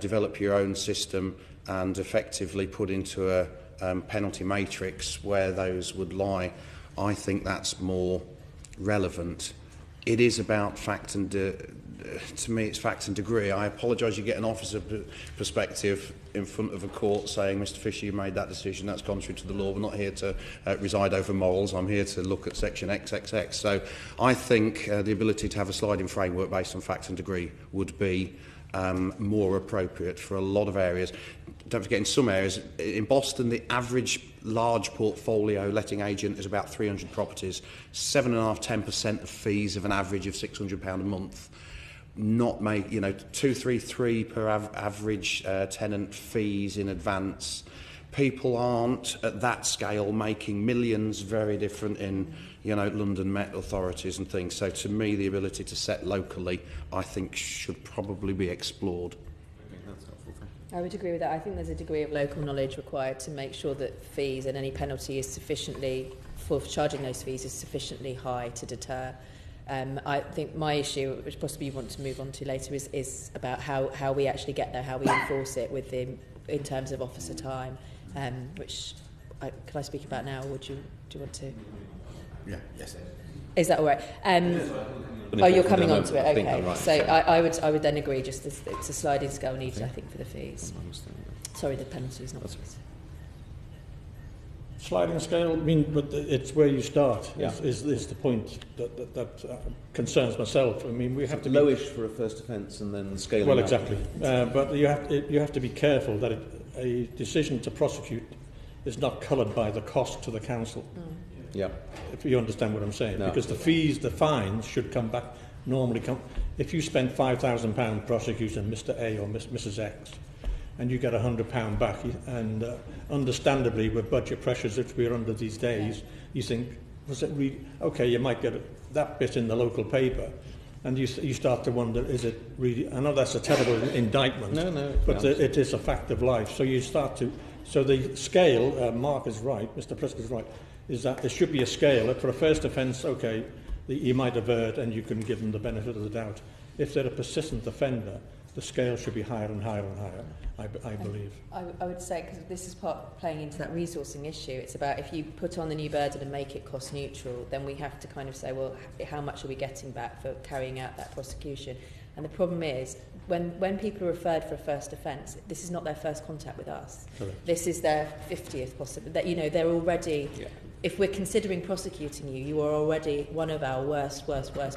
develop your own system and effectively put into a penalty matrix where those would lie, I think that's more relevant. It is about fact and to me it's fact and degree. I apologise, you get an officer perspective in front of a court saying, Mr Fisher, you made that decision, that's contrary to the law, we're not here to reside over morals, I'm here to look at section XXX. So I think the ability to have a sliding framework based on fact and degree would be more appropriate for a lot of areas. Don't forget, in some areas, in Boston, the average large portfolio letting agent is about 300 properties, 7.5–10% of fees of an average of £600 a month. Not make, 233 per average tenant fees in advance. People aren't at that scale making millions, very different in London Met authorities and things. So to me, the ability to set locally, I think, should probably be explored. I would agree with that. I think there's a degree of local knowledge required to make sure that fees and any penalty is sufficiently, for charging those fees, is sufficiently high to deter. I think my issue, which possibly you want to move on to later, is about how we actually get there, how we enforce it in terms of officer time, which can I speak about now, or do you want to? Yeah, yes. Is that all right? You're coming on to it. Okay. Right. So I would then agree. Just it's a sliding scale needed, I think, for the fees. Sorry, the penalties, not fees. Sliding scale, but it's where you start. Yeah. Is the point that concerns myself. We have to be lowish for a first offence and then scale. Well, exactly. But you have to be careful that a decision to prosecute is not coloured by the cost to the council. Yeah. If you understand what I'm saying, no. Because the fines should come back. Normally, if you spend £5,000 prosecuting Mr A or Mrs X, and you get £100 back, and understandably, with budget pressures which we're under these days, you think, was it really okay? You might get that bit in the local paper, and you start to wonder, is it really? I know that's a terrible indictment, but it is a fact of life. So you start to. So the scale, Mark is right, Mr Prescott is right, is that there should be a scale. For a first offence, okay, you might avert and you can give them the benefit of the doubt. If they're a persistent offender, the scale should be higher and higher and higher, I believe. I would say, because this is playing into that resourcing issue, it's about if you put on the new burden and make it cost neutral, then we have to kind of say, well, how much are we getting back for carrying out that prosecution? And the problem is, when people are referred for a first offence, this is not their first contact with us. Correct. This is their 50th possibly. They're already. Yeah. If we're considering prosecuting you, you are already one of our worst performers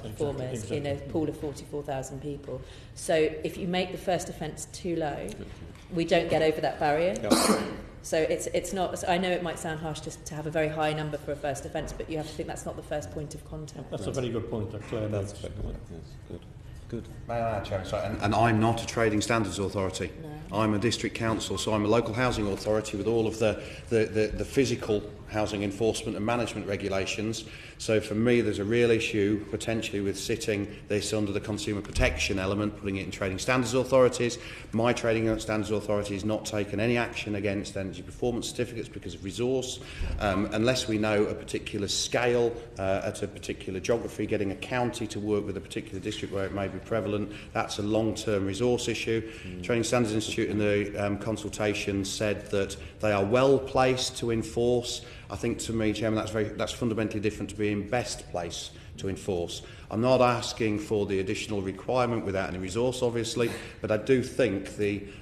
exactly. In a pool of 44,000 people. So if you make the first offence too low, we don't get over that barrier. Yep. So it's not. I know it might sound harsh just to have a very high number for a first offence, but you have to think that's not the first point of contact. That's a very good point, Claire. That's good. Yes, good. May I add, Chairman? Sorry, and I'm not a trading standards authority. No. I'm a district council, so I'm a local housing authority with all of the physical housing enforcement and management regulations. So for me, there's a real issue potentially with sitting this under the consumer protection element, putting it in trading standards authorities. My trading standards authority has not taken any action against energy performance certificates because of resource, unless we know a particular scale at a particular geography. Getting a county to work with a particular district where it may be prevalent, that's a long-term resource issue. Trading Standards Institute in the consultation said that they are well placed to enforce. I think, to me, Chairman, that's fundamentally different to being best placed to enforce. I'm not asking for the additional requirement without any resource, obviously, but I do think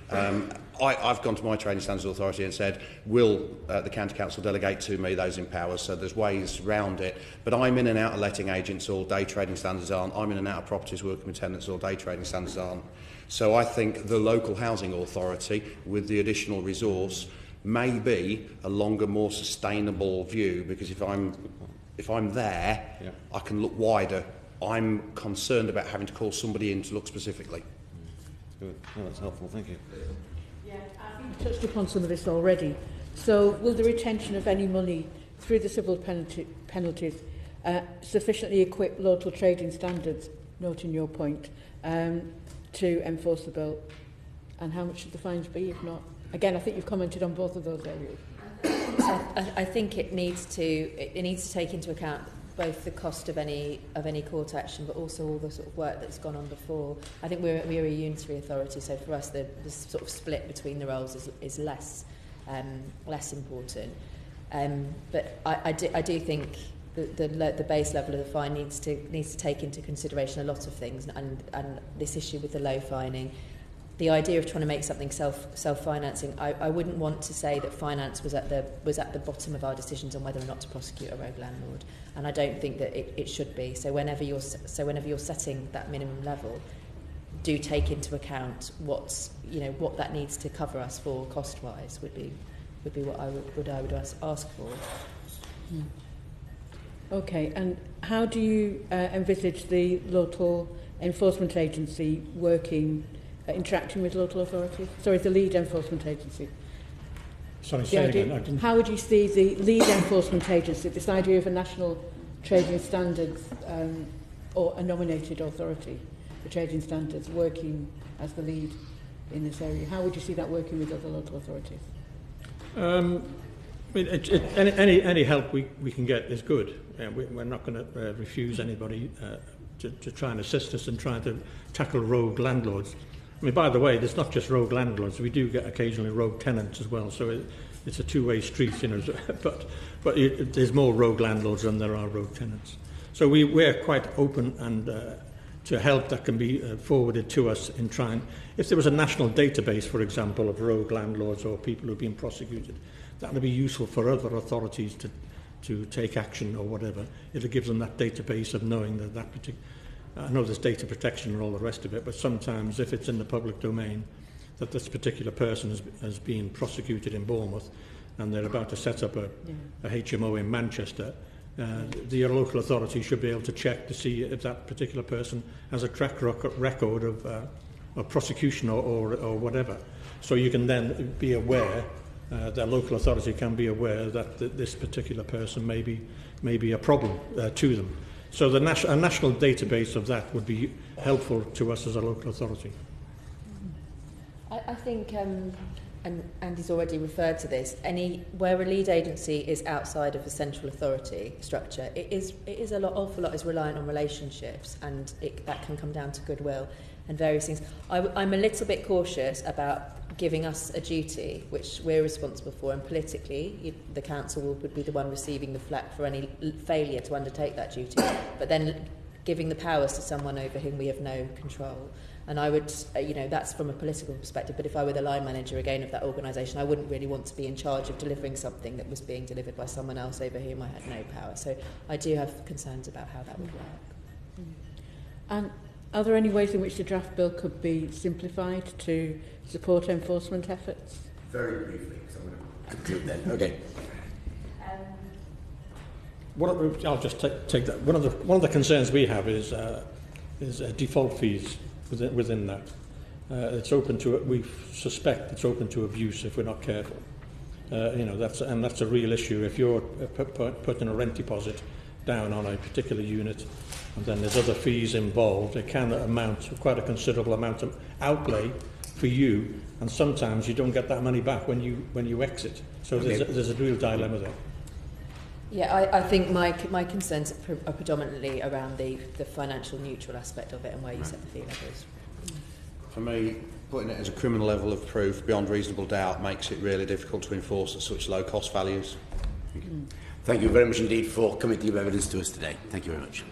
I've gone to my Trading Standards Authority and said, will the County Council delegate to me those in powers? So there's ways around it. But I'm in and out of letting agents all day, trading standards aren't. I'm in and out of properties working with tenants all day, trading standards aren't. So I think the local housing authority, with the additional resource, may be a longer, more sustainable view, because if I'm there, yeah, I can look wider. I'm concerned about having to call somebody in to look specifically. Good. Oh, that's helpful. Thank you. Yeah, I think you've touched upon some of this already. So, will the retention of any money through the civil penalties sufficiently equip local trading standards, noting your point, to enforce the bill? And how much should the fines be, if not? Again, I think you've commented on both of those areas. I think it needs to take into account both the cost of any court action, but also all the sort of work that's gone on before. I think we're a unitary authority, so for us the sort of split between the roles is less important. But I do think the base level of the fine needs to take into consideration a lot of things, and this issue with the low fining. The idea of trying to make something self-financing, I wouldn't want to say that finance was at the bottom of our decisions on whether or not to prosecute a rogue landlord, and I don't think that it should be. So whenever you're setting that minimum level, do take into account what that needs to cover us for cost-wise would be what I would ask for. Okay, and how do you envisage the local enforcement agency interacting with local authorities? Sorry, the lead enforcement agency. Sorry, say again. How would you see the lead enforcement agency, this idea of a national trading standards or a nominated authority for trading standards working as the lead in this area? How would you see that working with other local authorities? Any help we can get is good. We're not going to refuse anybody to try and assist us in trying to tackle rogue landlords. I mean, by the way, there's not just rogue landlords. We do get occasionally rogue tenants as well. So it's a two-way street, But there's more rogue landlords than there are rogue tenants. So we're quite open and to help that can be forwarded to us in trying. If there was a national database, for example, of rogue landlords or people who've been prosecuted, that would be useful for other authorities to take action or whatever. It gives them that database of knowing that particular. I know there's data protection and all the rest of it, but sometimes if it's in the public domain that this particular person has been prosecuted in Bournemouth and they're about to set up a HMO in Manchester, the local authority should be able to check to see if that particular person has a track record of prosecution or whatever. So you can then be aware, the local authority can be aware that this particular person may be a problem to them. So a national database of that would be helpful to us as a local authority. I think, and Andy's already referred to this, where a lead agency is outside of a central authority structure, it is awful lot is reliant on relationships, and that can come down to goodwill and various things. I'm a little bit cautious about giving us a duty which we're responsible for, and politically the council would be the one receiving the flak for any failure to undertake that duty, but then giving the powers to someone over whom we have no control. And I would, that's from a political perspective, but if I were the line manager again of that organisation, I wouldn't really want to be in charge of delivering something that was being delivered by someone else over whom I had no power. So I do have concerns about how that would work. And are there any ways in which the draft bill could be simplified to support enforcement efforts? Very briefly, because I'm going to conclude then. Okay. I'll just take that. One of the concerns we have is default fees within that. It's open to we suspect it's open to abuse if we're not careful. That's a real issue. If you're putting a rent deposit down on a particular unit, and then there's other fees involved, it can amount to quite a considerable amount of outlay for you, and sometimes you don't get that money back when you exit. So there's a real dilemma there. Yeah, I think my concerns are predominantly around the financial neutral aspect of it and where you set the fee levels. For me, putting it as a criminal level of proof beyond reasonable doubt makes it really difficult to enforce at such low cost values. Thank you very much indeed for committing your evidence to us today. Thank you very much.